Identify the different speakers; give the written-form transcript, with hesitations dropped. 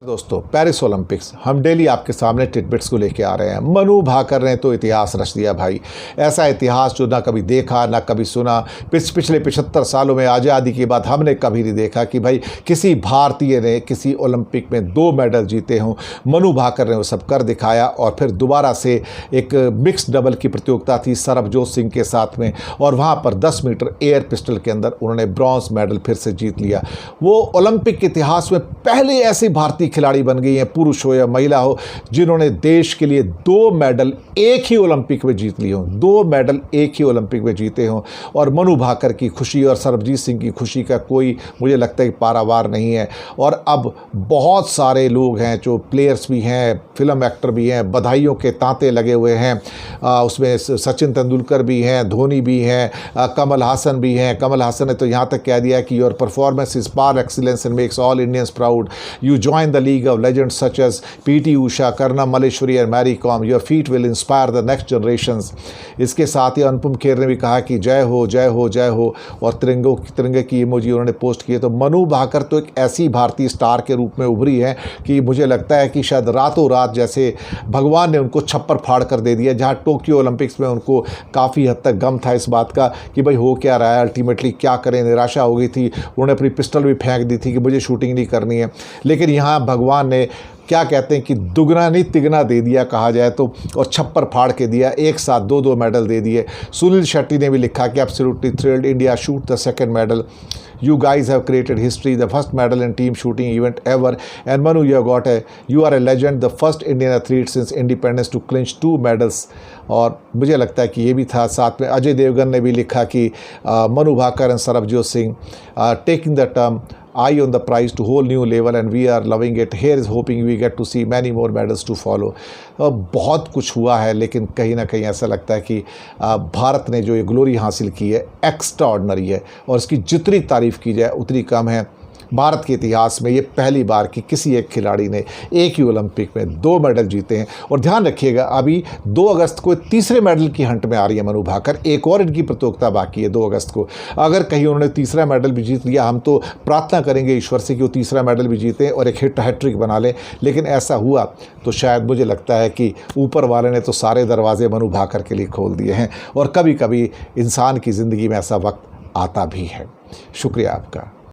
Speaker 1: दोस्तों, Paris Olympics हम daily आपके सामने टिडबिट्स को लेके आ रहे हैं। मनु भाकर ने तो इतिहास रच दिया भाई। ऐसा इतिहास जो ना कभी देखा ना कभी सुना। पिछले 75 सालों में आज़ादी के बाद हमने कभी नहीं देखा कि भाई किसी भारतीय ने किसी ओलंपिक में 2 मेडल जीते हों। मनु भाकर ने वो सब कर दिखाया और फिर दोबारा से एक मिक्स डबल की प्रतियोगिता थी सरबजोत सिंह के साथ में, और वहाँ पर 10 मीटर एयर पिस्टल के अंदर उन्होंने ब्रॉन्ज मेडल फिर से जीत लिया। वो ओलंपिक के इतिहास में पहले ऐसी भारतीय खिलाड़ी बन गई हैं, पुरुष हो या महिला हो, जिन्होंने देश के लिए 2 मेडल एक ही ओलंपिक में जीत लिए हों। 2 मेडल एक ही ओलंपिक में जीते हों। और मनु भाकर की खुशी और सरबजीत सिंह की खुशी का कोई मुझे लगता है कि पारावार नहीं है। और अब बहुत सारे लोग हैं जो प्लेयर्स भी हैं, फिल्म एक्टर भी हैं, बधाइयों के तांते लगे हुए हैं। उसमें सचिन तेंदुलकर भी हैं, धोनी भी हैं, कमल हासन भी हैं। कमल हासन ने तो यहाँ तक कह दिया कि your performance is par excellence and makes all Indians proud. You join the league of legends such as PT Usha, Karna Malleshwari and Mary Kom. Your feat will inspire the next generations. इसके साथ ही अनुपम खेर ने भी कहा कि जय हो जय हो जय हो, और तिरंगे की इमोजी उन्होंने पोस्ट किए। तो मनु भाकर तो एक ऐसी भारतीय स्टार के रूप में उभरी है कि मुझे लगता है कि शायद रातों रात जैसे भगवान ने उनको छप्पर फाड़ कर दे दिया। जहाँ टोक्यो ओलंपिक्स में उनको काफ़ी हद तक गम था इस बात का कि भाई हो क्या रहा है, अल्टीमेटली क्या करें, निराशा हो गई थी। उन्होंने अपनी पिस्टल भी फेंक दी थी कि मुझे शूटिंग नहीं करनी है। लेकिन यहाँ भगवान ने क्या कहते हैं कि दुगना नहीं तिगना दे दिया कहा जाए तो, और छप्पर फाड़ के दिया। एक साथ 2 मेडल दे दिए। सुनील शेट्टी ने भी लिखा कि absolutely thrilled, India shoot the second medal, you guys have created history, the first medal in team shooting event ever, and Manu, you are a legend, the first Indian athlete since independence to clinch 2 medals। और मुझे लगता है कि ये भी था। साथ में अजय देवगन ने भी लिखा कि Manu Bhaker and Sarabjot Singh taking the term eye on the prize to whole new level and we are loving it, here is hoping we get to see many more medals to follow। बहुत कुछ हुआ है, लेकिन कहीं ना कहीं ऐसा लगता है कि भारत ने जो ये ग्लोरी हासिल की है एक्स्ट्रा ऑर्डिनरी है, और इसकी जितनी तारीफ़ की जाए उतनी कम है। भारत के इतिहास में ये पहली बार कि किसी एक खिलाड़ी ने एक ही ओलंपिक में 2 मेडल जीते हैं। और ध्यान रखिएगा, अभी 2 अगस्त को तीसरे मेडल की हंट में आ रही है मनु भाकर। एक और इनकी प्रतियोगिता बाकी है 2 अगस्त को। अगर कहीं उन्होंने तीसरा मेडल भी जीत लिया, हम तो प्रार्थना करेंगे ईश्वर से कि वो तीसरा मेडल भी जीतें और एक हैट्रिक बना लें। लेकिन ऐसा हुआ तो शायद मुझे लगता है कि ऊपर वाले ने तो सारे दरवाजे मनु भाकर के लिए खोल दिए हैं। और कभी कभी इंसान की ज़िंदगी में ऐसा वक्त आता भी है। शुक्रिया आपका।